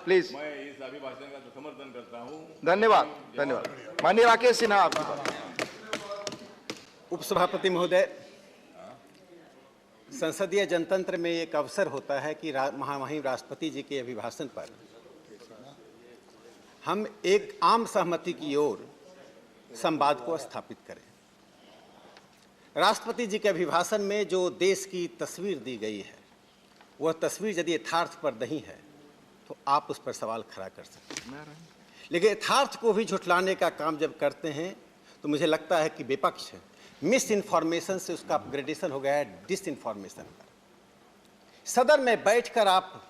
Please. मैं इस अभिभाषण का समर्थन करता हूं। धन्यवाद, धन्यवाद। माननीय राकेश सिन्हा, आपकी बात। उपसभापति महोदय, संसदीय जनतंत्र में एक अवसर होता है कि महामहिम राष्ट्रपति जी के अभिभाषण पर हम एक आम सहमति की ओर संवाद को स्थापित करें। राष्ट्रपति जी के अभिभाषण में जो देश की तस्वीर दी गई है, वह तस्वीर यदि यथार्थ पर नहीं है तो आप उस पर सवाल खड़ा कर सकते हैं, लेकिन यथार्थ को भी झुठलाने का काम जब करते हैं तो मुझे लगता है कि विपक्ष मिस इन्फॉर्मेशन से उसका अपग्रेडेशन हो गया है डिस इन्फॉर्मेशन पर। सदन में बैठकर आप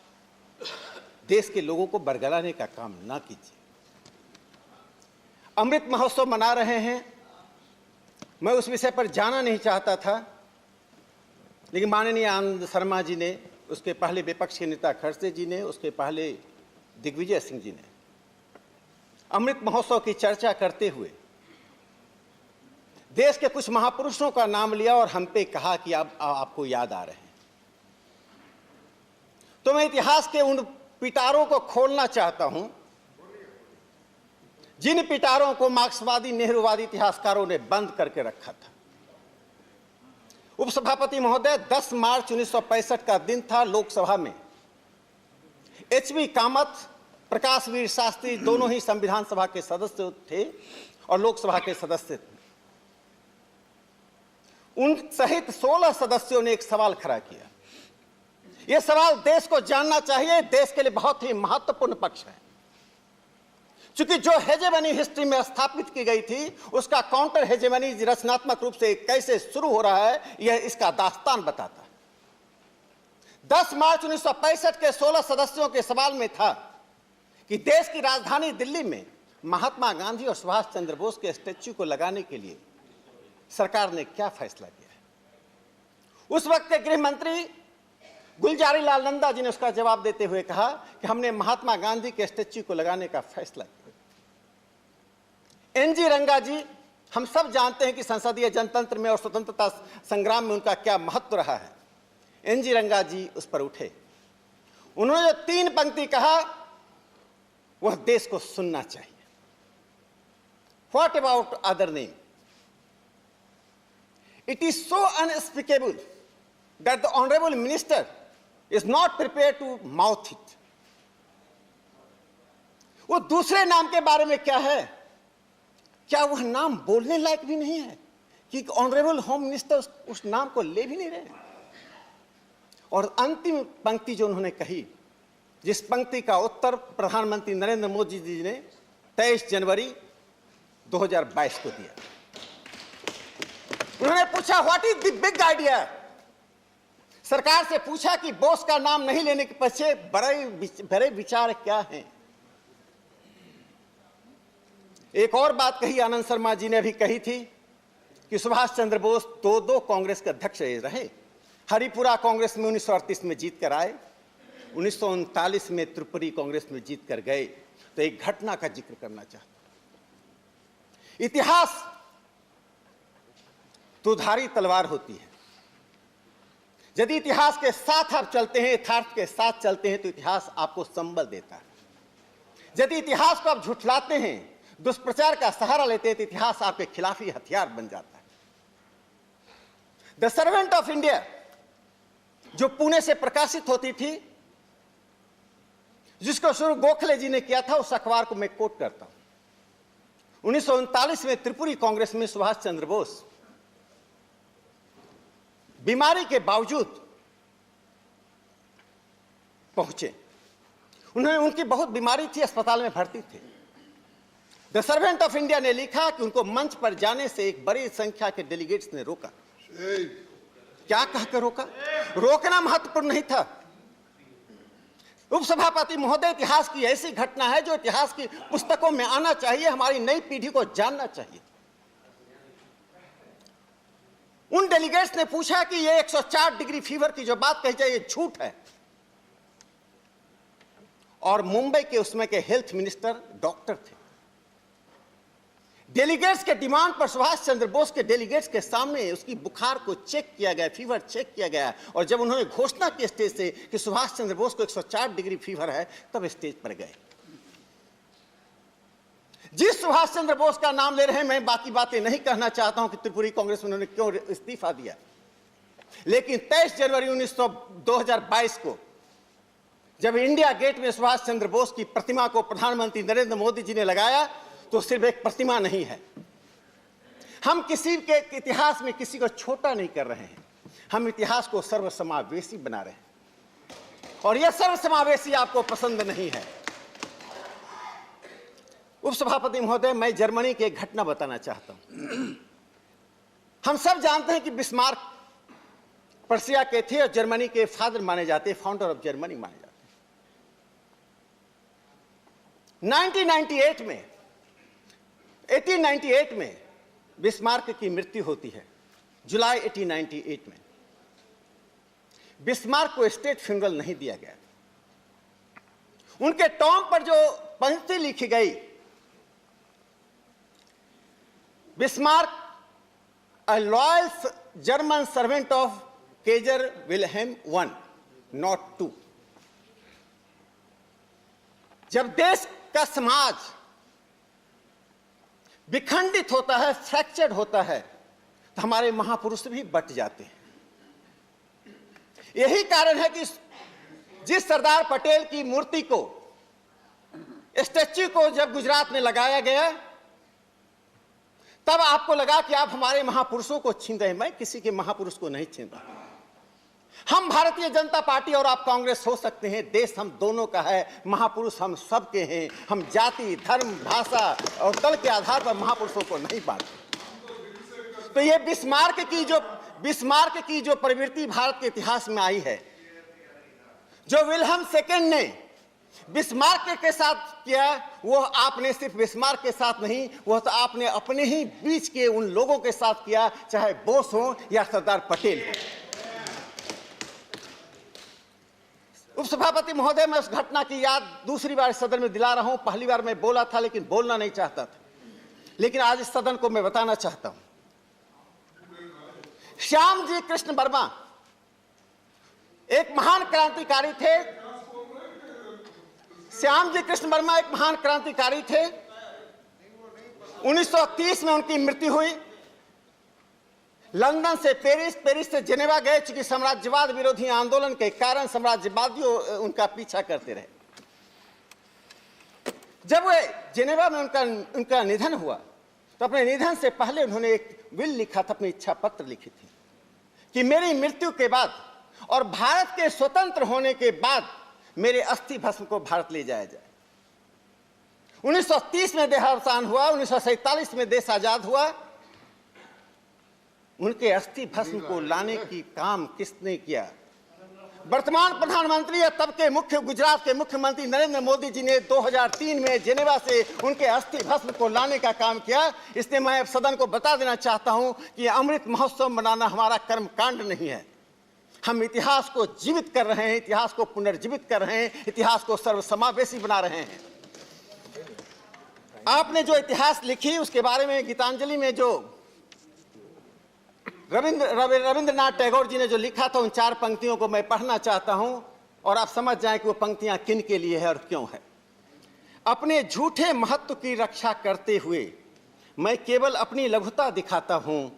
देश के लोगों को बरगलाने का काम ना कीजिए। अमृत महोत्सव मना रहे हैं, मैं उस विषय पर जाना नहीं चाहता था, लेकिन माननीय आनंद शर्मा जी ने, उसके पहले विपक्ष के नेता खड़से जी ने, उसके पहले दिग्विजय सिंह जी ने अमृत महोत्सव की चर्चा करते हुए देश के कुछ महापुरुषों का नाम लिया और हम पे कहा कि आपको याद आ रहे हैं। तो मैं इतिहास के उन पिटारों को खोलना चाहता हूं जिन पिटारों को मार्क्सवादी नेहरूवादी इतिहासकारों ने बंद करके रखा था। उपसभापति महोदय, 10 मार्च 1965 का दिन था। लोकसभा में एचबी कामत, प्रकाश वीर शास्त्री दोनों ही संविधान सभा के सदस्य थे और लोकसभा के सदस्य थे। उन सहित 16 सदस्यों ने एक सवाल खड़ा किया। यह सवाल देश को जानना चाहिए, देश के लिए बहुत ही महत्वपूर्ण पक्ष है। चूंकि जो हेजेमनी हिस्ट्री में स्थापित की गई थी, उसका काउंटर हेजेमनी रचनात्मक रूप से कैसे शुरू हो रहा है, यह इसका दास्तान बताता है। 10 मार्च 1965 के 16 सदस्यों के सवाल में था कि देश की राजधानी दिल्ली में महात्मा गांधी और सुभाष चंद्र बोस के स्टैच्यू को लगाने के लिए सरकार ने क्या फैसला किया है। उस वक्त के गृह मंत्री गुलजारी लाल नंदा जी ने उसका जवाब देते हुए कहा कि हमने महात्मा गांधी के स्टैच्यू को लगाने का फैसला किया। एनजी रंगा जी, हम सब जानते हैं कि संसदीय जनतंत्र में और स्वतंत्रता संग्राम में उनका क्या महत्व रहा है। एनजी रंगा जी उस पर उठे, उन्होंने जो 3 पंक्ति कहा वह देश को सुनना चाहिए। What about other name? It is so unspeakable that the honorable minister is not prepared to mouth it. वो दूसरे नाम के बारे में क्या है? क्या वह नाम बोलने लायक भी नहीं है कि ऑनरेबल होम मिनिस्टर उस नाम को ले भी नहीं रहे? और अंतिम पंक्ति जो उन्होंने कही, जिस पंक्ति का उत्तर प्रधानमंत्री नरेंद्र मोदी जी ने 23 जनवरी 2022 को दिया। उन्होंने पूछा, what is the big idea? सरकार से पूछा कि बोस का नाम नहीं लेने के पीछे बड़े विचार क्या हैं। एक और बात कही आनंद शर्मा जी ने भी कही थी कि सुभाष चंद्र बोस 2 कांग्रेस के अध्यक्ष रहे। हरिपुरा कांग्रेस में 1938 में जीत कर आए, 1939 में त्रिपुरी कांग्रेस में जीत कर गए। तो एक घटना का जिक्र करना चाहता हूं। इतिहास दुधारी तलवार होती है। यदि इतिहास के साथ आप चलते हैं, यथार्थ के साथ चलते हैं, तो इतिहास आपको संबल देता है। यदि इतिहास को आप झुठलाते हैं, दुष्प्रचार का सहारा लेते हैं, तो इतिहास आपके खिलाफ ही हथियार बन जाता है। द सर्वेंट ऑफ इंडिया जो पुणे से प्रकाशित होती थी, जिसको शुरू गोखले जी ने किया था, उस अखबार को मैं कोट करता हूं। 1939 में त्रिपुरी कांग्रेस में सुभाष चंद्र बोस बीमारी के बावजूद पहुंचे। उनकी बहुत बीमारी थी, अस्पताल में भर्ती थे। द सर्वेंट ऑफ इंडिया ने लिखा कि उनको मंच पर जाने से एक बड़ी संख्या के डेलीगेट्स ने रोका। क्या कहकर रोका? रोकना महत्वपूर्ण नहीं था। उपसभापति महोदय, इतिहास की ऐसी घटना है जो इतिहास की पुस्तकों में आना चाहिए, हमारी नई पीढ़ी को जानना चाहिए। उन डेलीगेट्स ने पूछा कि ये 104 डिग्री फीवर की जो बात कही जाए, ये झूठ है। और मुंबई के उसमें के हेल्थ मिनिस्टर डॉक्टर थे। डेलीगेट्स के डिमांड पर सुभाष चंद्र बोस के डेलीगेट्स के सामने उसकी बुखार को चेक किया गया, फीवर चेक किया गया, और जब उन्होंने घोषणा की स्टेज से कि सुभाष चंद्र बोस को 104 डिग्री फीवर है, तब स्टेज पर गए। जिस सुभाष चंद्र बोस का नाम ले रहे हैं, मैं बाकी बातें नहीं कहना चाहता हूं कि त्रिपुरी कांग्रेस में उन्होंने क्यों इस्तीफा दिया, लेकिन 23 जनवरी 2022 को जब इंडिया गेट में सुभाष चंद्र बोस की प्रतिमा को प्रधानमंत्री नरेंद्र मोदी जी ने लगाया, तो सिर्फ एक प्रतिमा नहीं है। हम किसी के इतिहास में किसी को छोटा नहीं कर रहे हैं, हम इतिहास को सर्वसमावेशी बना रहे हैं, और यह सर्वसमावेशी आपको पसंद नहीं है। उपसभापति महोदय, मैं जर्मनी की एक घटना बताना चाहता हूं। हम सब जानते हैं कि बिस्मार्क पर्शिया के थे और जर्मनी के फादर माने जाते, फाउंडर ऑफ जर्मनी माने जाते। 1898 में बिस्मार्क की मृत्यु होती है, जुलाई 1898 में। बिस्मार्क को स्टेट फ्यूनरल नहीं दिया गया। उनके टॉम पर जो पंक्ति लिखी गई, Bismarck a loyal German servant of Kjær Wilhelm I, not 2। जब देश का समाज विखंडित होता है, फ्रैक्चर्ड होता है, तो हमारे महापुरुष भी बट जाते हैं। यही कारण है कि जिस सरदार पटेल की मूर्ति को, स्टैच्यू को जब गुजरात में लगाया गया, तब आपको लगा कि आप हमारे महापुरुषों को छीन रहे हैं। मैं किसी के महापुरुष को नहीं छीन रहा। हम भारतीय जनता पार्टी और आप कांग्रेस हो सकते हैं, देश हम दोनों का है, महापुरुष हम सबके हैं। हम जाति, धर्म, भाषा और दल के आधार पर महापुरुषों को नहीं बांटते। तो ये बिस्मार्क की जो प्रवृत्ति भारत के इतिहास में आई है, जो विल्हेम सेकेंड ने बिस्मार्क के साथ किया, वो आपने सिर्फ बिस्मार्क के साथ नहीं, वो तो आपने अपने ही बीच के उन लोगों के साथ किया, चाहे बोस हो या सरदार पटेल हो। उपसभापति महोदय, मैं उस घटना की याद दूसरी बार सदन में दिला रहा हूं। पहली बार मैं बोला था, लेकिन बोलना नहीं चाहता था, लेकिन आज इस सदन को मैं बताना चाहता हूं। श्याम जी कृष्ण वर्मा एक महान क्रांतिकारी थे। श्याम जी कृष्ण वर्मा एक महान क्रांतिकारी थे। 1930 में उनकी मृत्यु हुई। लंदन से पेरिस, पेरिस से जेनेवा गए, चूंकि साम्राज्यवाद विरोधी आंदोलन के कारण साम्राज्यवादियों उनका पीछा करते रहे। जब वे जेनेवा में उनका निधन हुआ, तो अपने निधन से पहले उन्होंने एक विल लिखा था, अपनी इच्छा पत्र लिखी थी कि मेरी मृत्यु के बाद और भारत के स्वतंत्र होने के बाद मेरे अस्थि भस्म को भारत ले जाया जाए। 1930 में देहावसान हुआ, 1947 में देश आजाद हुआ। उनके अस्थि भस्म को लाने की काम किसने किया? वर्तमान प्रधानमंत्री या तब के गुजरात के मुख्यमंत्री नरेंद्र मोदी जी ने 2003 में जेनेवा से उनके अस्थि भस्म को लाने का काम किया। इसलिए मैं सदन को बता देना चाहता हूं कि अमृत महोत्सव मनाना हमारा कर्मकांड नहीं है। हम इतिहास को जीवित कर रहे हैं, इतिहास को पुनर्जीवित कर रहे हैं, इतिहास को सर्वसमावेशी बना रहे हैं। आपने जो इतिहास लिखी, उसके बारे में गीतांजलि में जो रविंद्रनाथ टैगोर जी ने जो लिखा था, उन 4 पंक्तियों को मैं पढ़ना चाहता हूं और आप समझ जाएं कि वो पंक्तियां किन के लिए है और क्यों है। अपने झूठे महत्व की रक्षा करते हुए मैं केवल अपनी लघुता दिखाता हूं।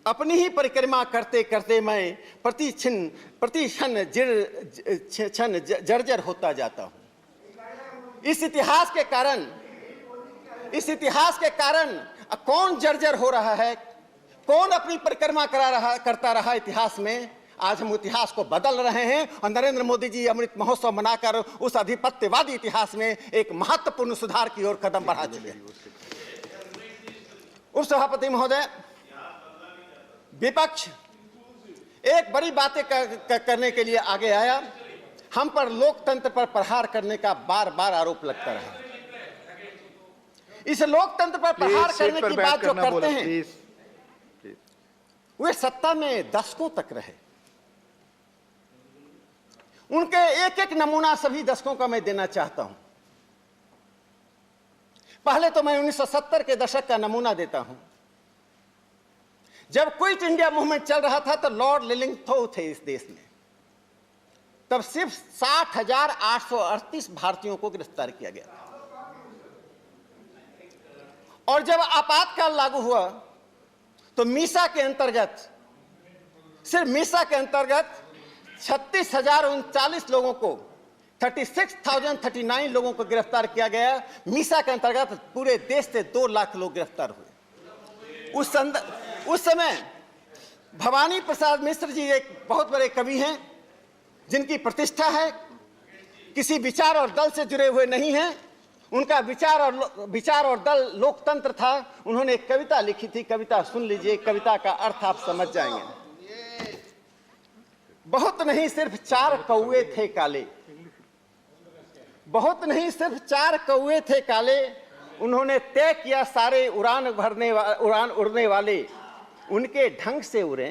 अपनी ही परिक्रमा करते करते मैं प्रतिक्षण जर्जर होता जाता हूं। इस इतिहास के कारण कौन जर्जर हो रहा है, कौन अपनी परिक्रमा करता रहा इतिहास में? आज हम इतिहास को बदल रहे हैं और नरेंद्र मोदी जी अमृत महोत्सव मनाकर उस आधिपत्यवादी इतिहास में एक महत्वपूर्ण सुधार की ओर कदम बढ़ा चुके हैं। उपसभापति महोदय, विपक्ष एक बड़ी बातें करने के लिए आगे आया। हम पर लोकतंत्र पर प्रहार करने का बार बार आरोप लगता रहा। इस लोकतंत्र पर प्रहार करने की बात जो करते हैं, वे सत्ता में दशकों तक रहे। उनके एक एक नमूना सभी दशकों का मैं देना चाहता हूं। पहले तो मैं 1970 के दशक का नमूना देता हूं। जब क्विट इंडिया मूवमेंट चल रहा था तो लॉर्ड लिलिंगथो थे इस देश में। तब सिर्फ 60,838 भारतीयों को गिरफ्तार किया गया था। और जब आपातकाल लागू हुआ तो मीसा के अंतर्गत, सिर्फ मीसा के अंतर्गत 36,039 लोगों को, 36,039 लोगों को गिरफ्तार किया गया। मीसा के अंतर्गत पूरे देश से 2 लाख लोग गिरफ्तार हुए। उस समय भवानी प्रसाद मिश्र जी एक बहुत बड़े कवि हैं जिनकी प्रतिष्ठा है, किसी विचार और दल से जुड़े हुए नहीं हैं। उनका विचार और दल लोकतंत्र था। उन्होंने एक कविता लिखी थी, कविता सुन लीजिए, कविता का अर्थ आप समझ जाएंगे। बहुत नहीं सिर्फ 4 कौवे थे काले, बहुत नहीं सिर्फ 4 कौवे थे काले, उन्होंने तय किया सारे उड़ान उड़ने वाले, उनके ढंग से उड़े,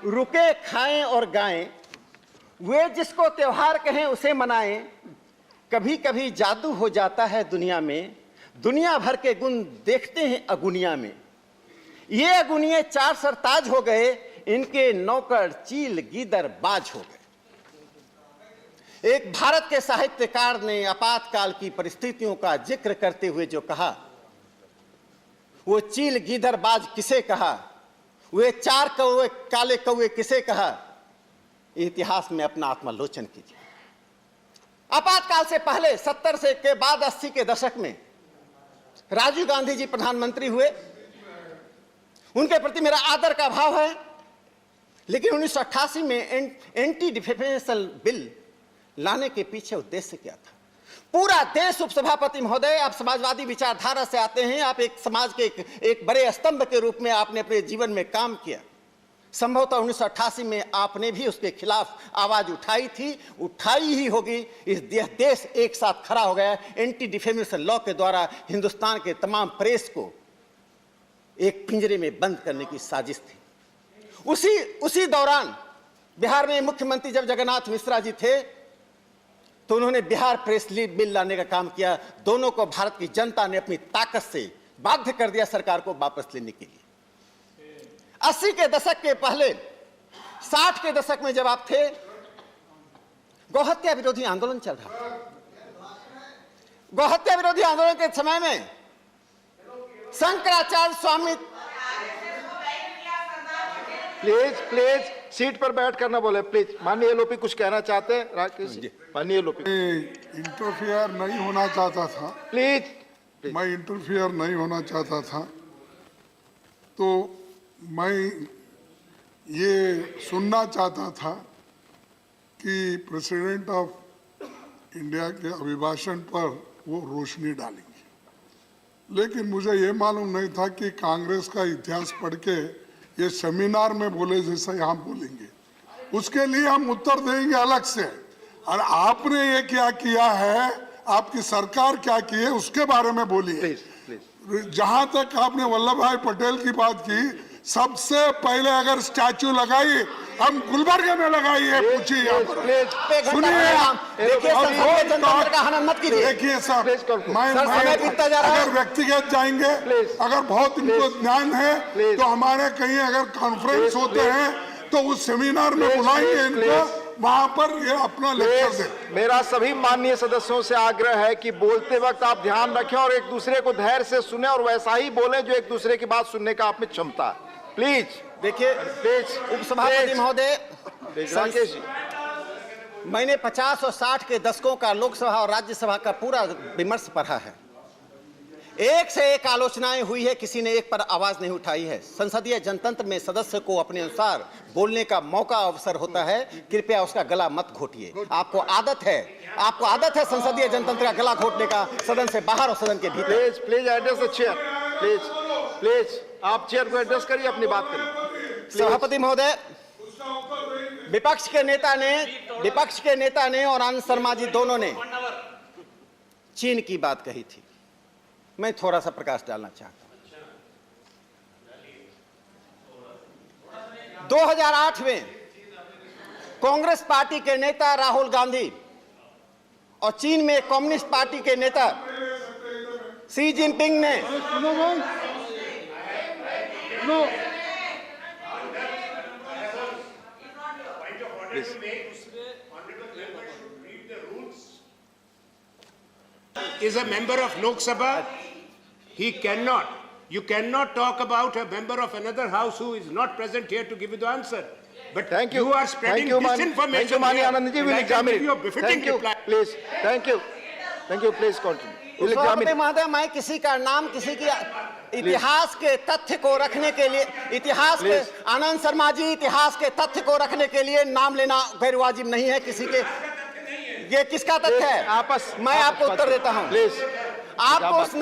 रुके खाएं और गाएं, वे जिसको त्योहार कहें उसे मनाएं। कभी कभी जादू हो जाता है दुनिया में, दुनिया भर के गुण देखते हैं अगुनिया में। ये अगुनिये 4 सरताज हो गए, इनके नौकर चील गीदर बाज हो गए। एक भारत के साहित्यकार ने आपातकाल की परिस्थितियों का जिक्र करते हुए जो कहा, वो चील गीदर बाज किसे कहा, वे 4 कौवे काले कौवे किसे कहा, इतिहास में अपना आत्मालोचन कीजिए। आपातकाल से पहले 70 से के बाद 80 के दशक में राजीव गांधी जी प्रधानमंत्री हुए। उनके प्रति मेरा आदर का भाव है, लेकिन 1988 में एंटी डिफेमेशन बिल लाने के पीछे उद्देश्य क्या था? पूरा देश, उपसभापति महोदय, आप समाजवादी विचारधारा से आते हैं, आप एक समाज के एक बड़े स्तंभ के रूप में आपने अपने जीवन में काम किया। संभवतः 1988 में आपने भी उसके खिलाफ आवाज उठाई थी, उठाई ही होगी। इस देश एक साथ खड़ा हो गया। एंटी डिफेमेशन लॉ के द्वारा हिंदुस्तान के तमाम प्रेस को एक पिंजरे में बंद करने की साजिश थी। उसी दौरान बिहार में मुख्यमंत्री जब जगन्नाथ मिश्रा जी थे तो उन्होंने बिहार प्रेस बिल लाने का काम किया। दोनों को भारत की जनता ने अपनी ताकत से बाध्य कर दिया सरकार को वापस लेने के लिए। 80 के दशक के पहले 60 के दशक में जब आप थे, गौहत्या विरोधी आंदोलन चल रहा था। गौहत्या विरोधी आंदोलन के समय में शंकराचार्य स्वामी, प्लीज सीट पर बैठ कर ना बोले प्लीज। माननीय एलओपी कुछ कहना चाहते हैं? राकेश जी, माननीय एलओपी। इंटरफियर नहीं होना चाहता था, प्लीज। मैं इंटरफियर नहीं होना चाहता था, तो मैं ये सुनना चाहता था कि प्रेसिडेंट ऑफ इंडिया के अभिभाषण पर वो रोशनी डालेंगे, लेकिन मुझे ये मालूम नहीं था कि कांग्रेस का इतिहास पढ़ के ये सेमिनार में बोले जैसा यहाँ बोलेंगे। उसके लिए हम उत्तर देंगे अलग से। और आपने ये क्या किया है, आपकी सरकार क्या की है, उसके बारे में बोलिए। जहां तक आपने वल्लभ भाई पटेल की बात की, सबसे पहले अगर स्टैचू लगाई, हम गुलबर्गा में लगाई है, पूछिए यहाँ पर। सुनिए, देखिए साहब, मैं अगर व्यक्तिगत जाएंगे, अगर बहुत इनको ध्यान है तो हमारे कहीं अगर कॉन्फ्रेंस होते हैं तो उस सेमिनार में बुलाएंगे इनको, वहां पर ये अपना लेक्चर दे। मेरा सभी माननीय सदस्यों से आग्रह है कि बोलते वक्त आप ध्यान रखें और एक दूसरे को धैर्य से सुने और वैसा ही बोलें जो एक दूसरे की बात सुनने का आप में क्षमता है। प्लीज देखिए, उपसभापति महोदय, राकेश जी, मैंने 50 और 60 के दशकों का लोकसभा और राज्यसभा का पूरा विमर्श पढ़ा है। एक से एक आलोचनाएं हुई है, किसी ने एक पर आवाज नहीं उठाई है। संसदीय जनतंत्र में सदस्य को अपने अनुसार बोलने का मौका अवसर होता है, कृपया उसका गला मत घोटिए। आपको आदत है संसदीय जनतंत्र का गला घोटने का, सदन से बाहर और सदन के भीतर। Please address the chair. Please आप चेयर को एड्रेस करिए, अपनी बात करिए। सभापति महोदय, विपक्ष के नेता ने और आनंद शर्मा जी दोनों ने चीन की बात कही थी। मैं थोड़ा सा प्रकाश डालना चाहता हूं। 2008 में कांग्रेस पार्टी के नेता राहुल गांधी और चीन में कम्युनिस्ट पार्टी के नेता शी जिनपिंग ने is a member of Lok Sabha, he cannot, you cannot talk about a member of another house who is not present here to give you the answer. But Thank you. you are spreading disinformation. Thank you, Mani here, Anand ji. and We'll I can examine give you a it. befitting Thank you. reply. Please. Thank you. Thank you. Please continue. We'll examine सभापति it. महोदय, मैं किसी का नाम किसी की इतिहास के तथ्य को रखने के लिए इतिहास के Please. आनंद शर्मा जी इतिहास के तथ्य को रखने के लिए नाम लेना गैर वाजिब नहीं है किसी के। ये किसका तथ्य है? मैं आपको उत्तर देता हूं। प्लीज आपको उस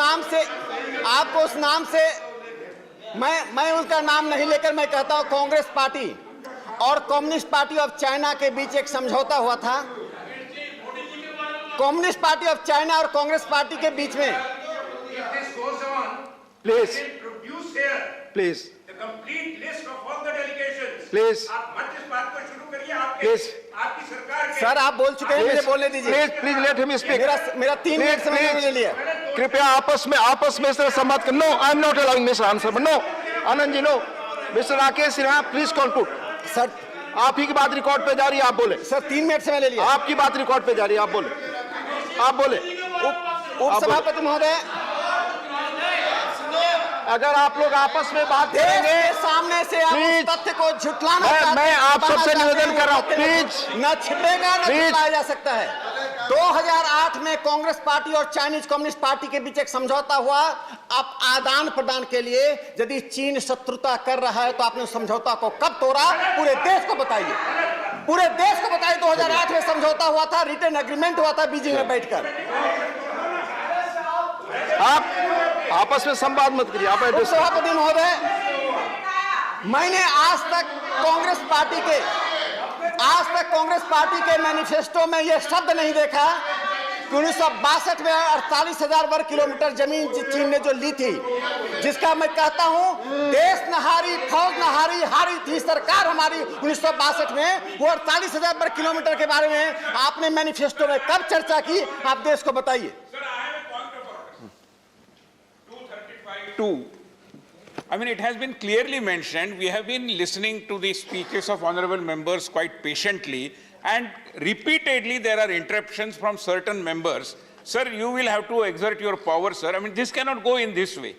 नाम से मैं उनका नाम नहीं लेकर मैं कहता हूं कांग्रेस पार्टी और कम्युनिस्ट पार्टी ऑफ चाइना के बीच एक समझौता हुआ था। कम्युनिस्ट पार्टी ऑफ चाइना और कांग्रेस पार्टी के बीच में please Produce here please the complete list of all the delegations. Please आप मत इस बात को शुरू करिए आपके Please. आपकी सरकार के। सर आप बोल चुके हैं, मुझे बोलने दीजिए। Please please let him speak. मेरा 3 मिनट समय ले लिया। कृपया आपस में इस तरह संवाद कर। No, I am not allowing mister answer, but no, Anand ji no. Mister Rakesh Sinha please conclude. Sir आप ही की बात रिकॉर्ड पे जा रही है, आप बोले। सर 3 मिनट समय ले लिया। आपकी बात रिकॉर्ड पे जा रही है, आप बोले। आप बोले। उप सभापति महोदय, अगर आप लोग आपस में बात देश करेंगे, के सामने से आप Please. उस तथ्य को झुटलाना मैं चाहते हैं, आप बताना सबसे चाहते निवेदन हैं, कर रहा हूं, वो तथ्य Please. न छिपेगा न Please. छिपाया जा सकता है। 2008 में कांग्रेस पार्टी और चाइनीज कम्युनिस्ट पार्टी के बीच एक समझौता हुआ। आप आदान प्रदान के लिए यदि चीन शत्रुता कर रहा है तो आपने उस समझौता को कब तोड़ा, पूरे देश को बताइए। पूरे देश को बताइए। 2008 में समझौता हुआ था, रिटर्न एग्रीमेंट हुआ था बीजिंग में बैठकर। आप आपस में संवाद मत करिए, आप उप एड्रेस। सभापति महोदय, मैंने आज तक कांग्रेस पार्टी के मैनिफेस्टो में यह शब्द नहीं देखा कि 1962 में 48,000 वर्ग किलोमीटर जमीन चीन ने जो ली थी, जिसका मैं कहता हूं देश न हारी, फौज न हारी, हारी थी सरकार हमारी 1962 में। वो 48,000 वर्ग किलोमीटर के बारे में आपने मैनिफेस्टो में कब चर्चा की, आप देश को बताइए। I mean, it has been clearly mentioned, we have been listening to the speeches of honorable members quite patiently, and repeatedly there are interruptions from certain members. Sir, you will have to exert your power, sir. I mean, this cannot go in this way.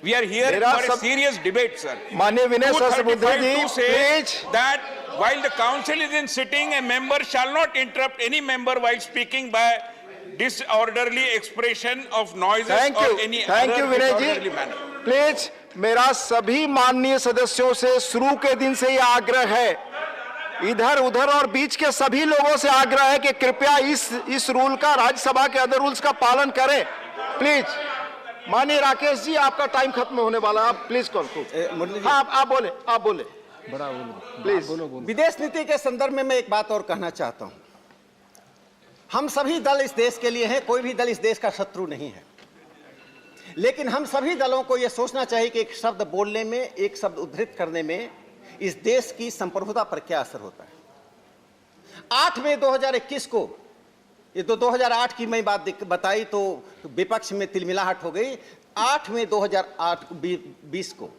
We are here There are for some- a serious debate, sir. माननीय विनय सहस्त्रबुद्धे 235 जी, to say please. that while the council is in sitting, a member shall not interrupt any member while speaking by disorderly expression of noises thank or you, any thank other you Vinay disorderly ji. manner. Please, मेरा सभी माननीय सदस्यों से शुरू के दिन से यह आग्रह है, इधर उधर और बीच के सभी लोगों से आग्रह है कि कृपया इस रूल का, राज्यसभा के अदर रूल्स का पालन करें। प्लीज, माननीय राकेश जी, आपका टाइम खत्म होने वाला है, आप प्लीज कंक्लूड। हाँ, आप बोले प्लीज। विदेश नीति के संदर्भ में मैं एक बात और कहना चाहता हूं। हम सभी दल इस देश के लिए हैं, कोई भी दल इस देश का शत्रु नहीं है, लेकिन हम सभी दलों को यह सोचना चाहिए कि एक शब्द बोलने में, एक शब्द उद्धृत करने में इस देश की संप्रभुता पर क्या असर होता है। 8 मई 2021 को, ये तो 2008 की मैं बात बताई तो विपक्ष में तिलमिलाहट हो गई। 8 मई 2020 को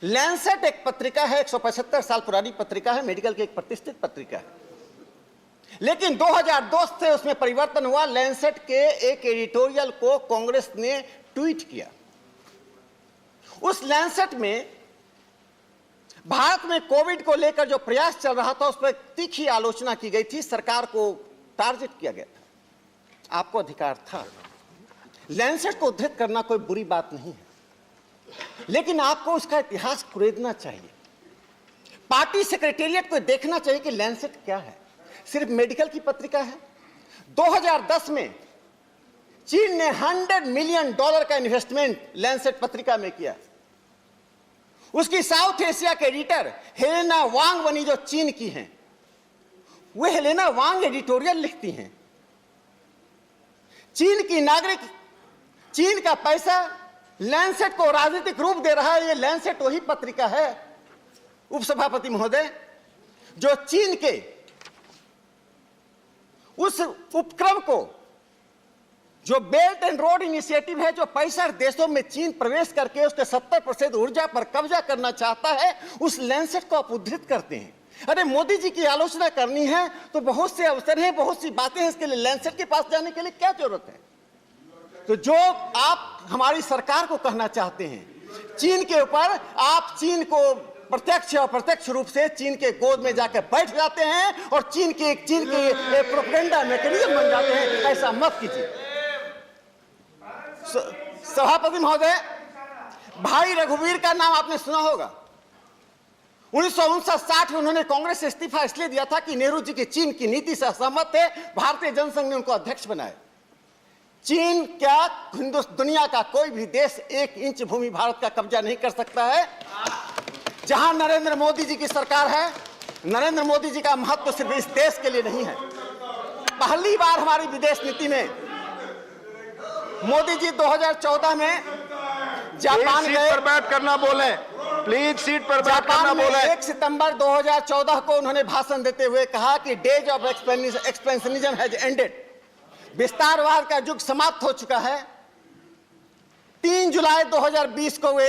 लैंसेट एक पत्रिका है, 175 साल पुरानी पत्रिका है, मेडिकल की एक प्रतिष्ठित पत्रिका है, लेकिन 2002 से उसमें परिवर्तन हुआ। लैंसेट के एक एडिटोरियल को कांग्रेस ने ट्वीट किया। उस लैंसेट में भारत में कोविड को लेकर जो प्रयास चल रहा था उस पर तीखी आलोचना की गई थी, सरकार को टारगेट किया गया था। आपको अधिकार था, लैंसेट को उद्धृत करना कोई बुरी बात नहीं है, लेकिन आपको उसका इतिहास कुरेदना चाहिए। पार्टी सेक्रेटेरिएट को देखना चाहिए कि लैंसेट क्या है। सिर्फ मेडिकल की पत्रिका है। 2010 में चीन ने $100 मिलियन का इन्वेस्टमेंट लैंसेट पत्रिका में किया। उसकी साउथ एशिया के एडिटर हेलेना वांग बनी, जो चीन की हैं। वे हेलेना वांग एडिटोरियल लिखती हैं। चीन की नागरिक, चीन का पैसा लैंसेट को राजनीतिक रूप दे रहा है। ये लैंसेट वही पत्रिका है, उपसभापति महोदय, जो चीन के उस उपक्रम को जो बेल्ट एंड रोड इनिशिएटिव है, जो 65 देशों में चीन प्रवेश करके उसके 70% ऊर्जा पर कब्जा करना चाहता है, उस लैंडसेट को आप उद्धृत करते हैं। अरे मोदी जी की आलोचना करनी है तो बहुत से अवसर हैं, बहुत सी बातें हैं, इसके लिए लैंडसेट के पास जाने के लिए क्या जरूरत है? तो जो आप हमारी सरकार को कहना चाहते हैं चीन के ऊपर, आप चीन को प्रत्यक्ष और अप्रत्यक्ष रूप से चीन के गोद में जाकर बैठ जाते हैं और चीन के प्रोपेगेंडा मैकेनिज्म बन जाते हैं। ऐसा मत कीजिए। सभापति महोदय, भाई रघुवीर का नाम आपने सुना होगा। 1959-60 में उन्होंने कांग्रेस से इस्तीफा इसलिए दिया था कि नेहरू जी की चीन की नीति से असहमत थे। भारतीय जनसंघ ने उनको अध्यक्ष बनाया। चीन क्या दुनिया का कोई भी देश 1 इंच भूमि भारत का कब्जा नहीं कर सकता है। जहां नरेंद्र मोदी जी की सरकार है, नरेंद्र मोदी जी का महत्व सिर्फ इस देश के लिए नहीं है। पहली बार हमारी विदेश नीति में मोदी जी 2014 में जापान सीट गए। पर बैठ करना बोले, प्लीज सीट पर बैठ करना जापान में बोले। 1 सितंबर 2014 को उन्होंने भाषण देते हुए कहा कि days of expansionism has ended. विस्तारवाद का युग समाप्त हो चुका है। 3 जुलाई 2020 को वे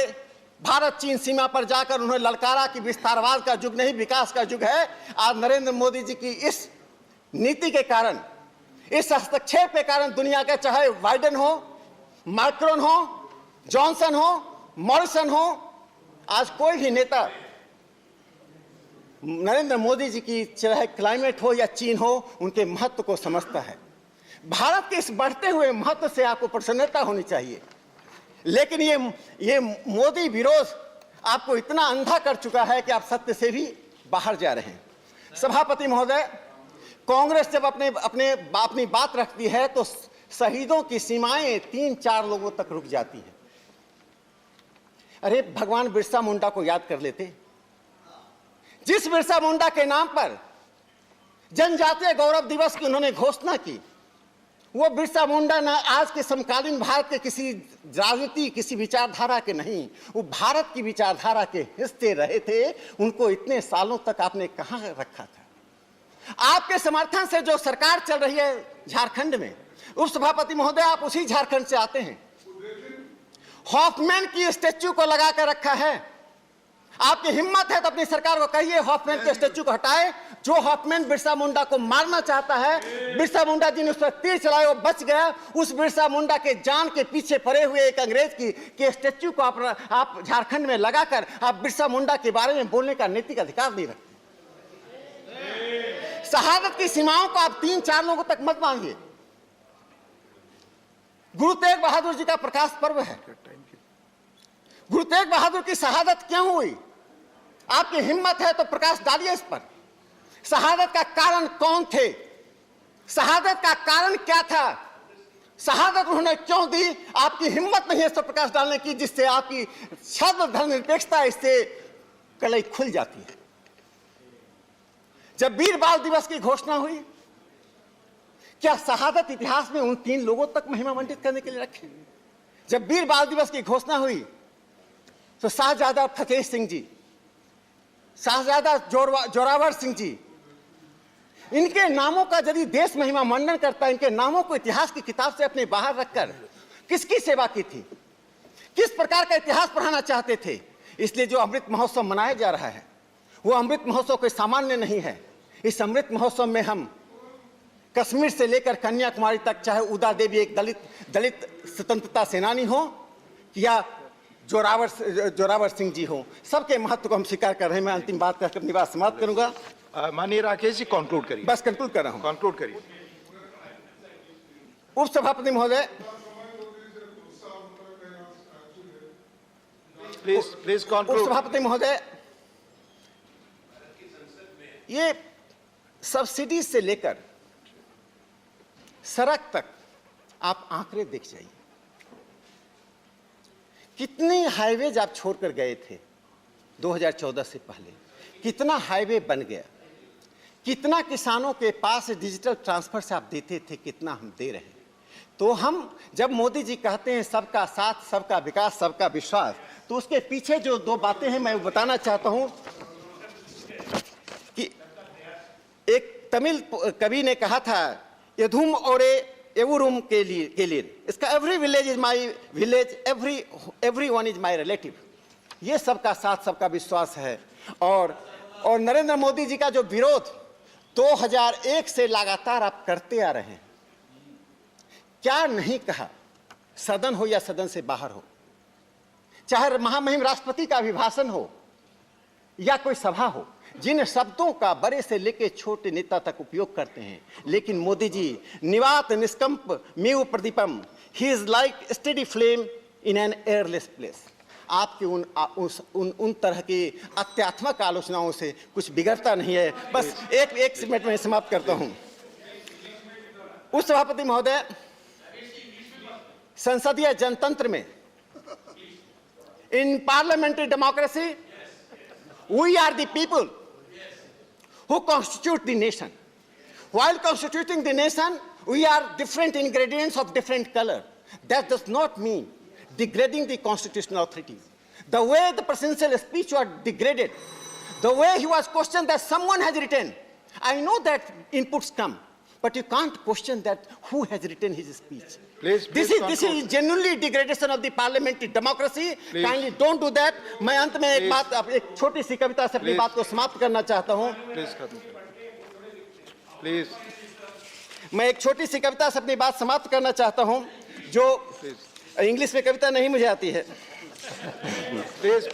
भारत चीन सीमा पर जाकर उन्होंने ललकारा कि विस्तारवाद का युग नहीं, विकास का युग है। आज नरेंद्र मोदी जी की इस नीति के कारण, इस हस्तक्षेप के कारण दुनिया के चाहे बाइडेन हो, मैक्रोन हो, जॉनसन हो, मॉरिसन हो, आज कोई भी नेता नरेंद्र मोदी जी की चाहे क्लाइमेट हो या चीन हो, उनके महत्व को समझता है। भारत के इस बढ़ते हुए महत्व से आपको प्रसन्नता होनी चाहिए, लेकिन ये मोदी विरोध आपको इतना अंधा कर चुका है कि आप सत्य से भी बाहर जा रहे हैं। सभापति महोदय, कांग्रेस जब अपनी बात रखती है तो शहीदों की सीमाएं 3-4 लोगों तक रुक जाती है। अरे भगवान बिरसा मुंडा को याद कर लेते। जिस बिरसा मुंडा के नाम पर जनजातीय गौरव दिवस की उन्होंने घोषणा की, वो बिरसा मुंडा ना आज के समकालीन भारत के किसी राजनीति, किसी विचारधारा के नहीं, वो भारत की विचारधारा के हिस्से रहे थे। उनको इतने सालों तक आपने कहां रखा था? आपके समर्थन से जो सरकार चल रही है झारखंड में, उप सभापति महोदय आप उसी झारखंड से आते हैं। हॉफमैन की स्टैच्यू को लगा कर रखा है। आपकी हिम्मत है तो अपनी सरकार को कहिए हॉफमैन के स्टैच्यू को हटाए। जो हॉफमैन बिरसा मुंडा को मारना चाहता है, बिरसा मुंडा जी ने उस पर तीर चलाया, वो बच गया। उस बिरसा मुंडा के जान के पीछे पड़े हुए एक अंग्रेज की स्टैच्यू को आप झारखंड में लगाकर आप बिरसा मुंडा के बारे में बोलने का नैतिक अधिकार नहीं रखते। शहादत की सीमाओं को आप 3-4 लोगों तक मत मांगिए। गुरु तेग बहादुर जी का प्रकाश पर्व है। गुरु तेग बहादुर की शहादत क्यों हुई? आपकी हिम्मत है तो प्रकाश डालिए इस पर। शहादत का कारण कौन थे? शहादत का कारण क्या था? शहादत उन्होंने क्यों दी? आपकी हिम्मत नहीं है इस पर प्रकाश डालने की, जिससे आपकी शब्द धर्मनिरपेक्षता इससे कलई खुल जाती है। जब वीर बाल दिवस की घोषणा हुई, क्या शहादत इतिहास में उन 3 लोगों तक महिमा मंडित करने के लिए रखे? जब वीर बाल दिवस की घोषणा हुई तो शाहजादा फतेह सिंह जी, शाहजादा जोरावर सिंह जी, इनके नामों का यदि देश महिमा मंडन करता है, इनके नामों को इतिहास की किताब से अपने बाहर रखकर किसकी सेवा की थी, किस प्रकार का इतिहास पढ़ाना चाहते थे? इसलिए जो अमृत महोत्सव मनाया जा रहा है वो अमृत महोत्सव कोई सामान्य नहीं है। इस अमृत महोत्सव में हम कश्मीर से लेकर कन्याकुमारी तक, चाहे उदा देवी एक दलित स्वतंत्रता सेनानी हो या जोरावर सिंह जी हो, सबके महत्व को हम स्वीकार कर रहे हैं। मैं अंतिम बात कहकर अपनी बात समाप्त करूंगा। माननीय राकेश जी कंक्लूड करिए। बस कंक्लूड कर रहा हूं। कंक्लूड करिए। उप सभापति महोदय, प्लीज उप कंक्लूड। सभापति महोदय, ये सब्सिडी से लेकर सड़क तक आप आंकड़े देख जाइए। कितनी हाईवेज आप छोड़कर गए थे 2014 से पहले, कितना हाईवे बन गया, कितना किसानों के पास डिजिटल ट्रांसफर से आप देते थे, कितना हम दे रहे हैं। तो हम जब मोदी जी कहते हैं सबका साथ, सबका विकास, सबका विश्वास, तो उसके पीछे जो 2 बातें हैं मैं बताना चाहता हूं कि एक तमिल कवि ने कहा था, यधुम ओरे एवरी रूम के लिए इसका every village is my village, every one is my relative, ये सबका साथ सबका विश्वास है। और नरेंद्र मोदी जी का जो विरोध 2001 से लगातार आप करते आ रहे हैं, क्या नहीं कहा, सदन हो या सदन से बाहर हो, चाहे महामहिम राष्ट्रपति का अभिभाषण हो या कोई सभा हो, जिन शब्दों का बड़े से लेकर छोटे नेता तक उपयोग करते हैं, लेकिन मोदी जी निवात निष्कंप मेव प्रदीपम, he is like steady flame in an airless place. आपके उन तरह की अत्यात्मक आलोचनाओं से कुछ बिगड़ता नहीं है। बस एक मिनट में समाप्त करता हूं। उस सभापति महोदय, संसदीय जनतंत्र में, इन parliamentary democracy, we are the people who constitute the nation. While constituting the nation, we are different ingredients of different color. That does not mean degrading the constitutional authorities. The way the presidential speech was degraded, the way he was questioned that someone has written, I know that inputs come, but you can't question that who has written his speech. Please This is genuinely degradation of the parliamentary democracy. Kindly don't do that. मैं अंत में एक छोटी सी कविता से अपनी बात को समाप्त करना चाहता हूं। प्लीज मैं एक छोटी सी कविता से अपनी बात समाप्त करना चाहता हूं, जो इंग्लिश में कविता नहीं मुझे आती है। प्लीज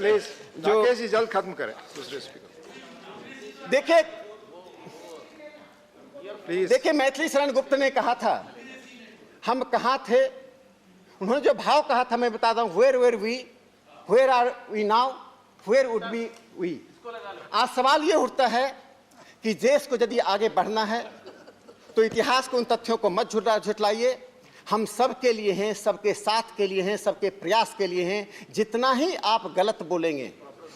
राकेश जी जल्द खत्म करें। दूसरे स्पीकर देखिए मैथिली शरण गुप्त ने कहा था, हम कहाँ थे, उन्होंने जो भाव कहा था मैं बताता हूं, where are we now, where would be we. आज सवाल ये उठता है कि देश को यदि आगे बढ़ना है तो इतिहास के उन तथ्यों को मत झुटलाइए। हम सबके लिए हैं, सबके साथ के लिए हैं, सबके प्रयास के लिए हैं। जितना ही आप गलत बोलेंगे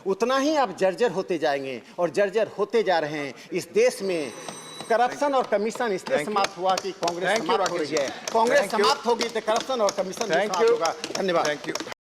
उतना ही आप जर्जर होते जाएंगे, और जर्जर होते जा रहे हैं। इस देश में करप्शन और कमीशन इसलिए समाप्त हुआ कि कांग्रेस समाप्त हो रही है। कांग्रेस समाप्त होगी तो करप्शन और कमीशन भी समाप्त होगा। धन्यवाद।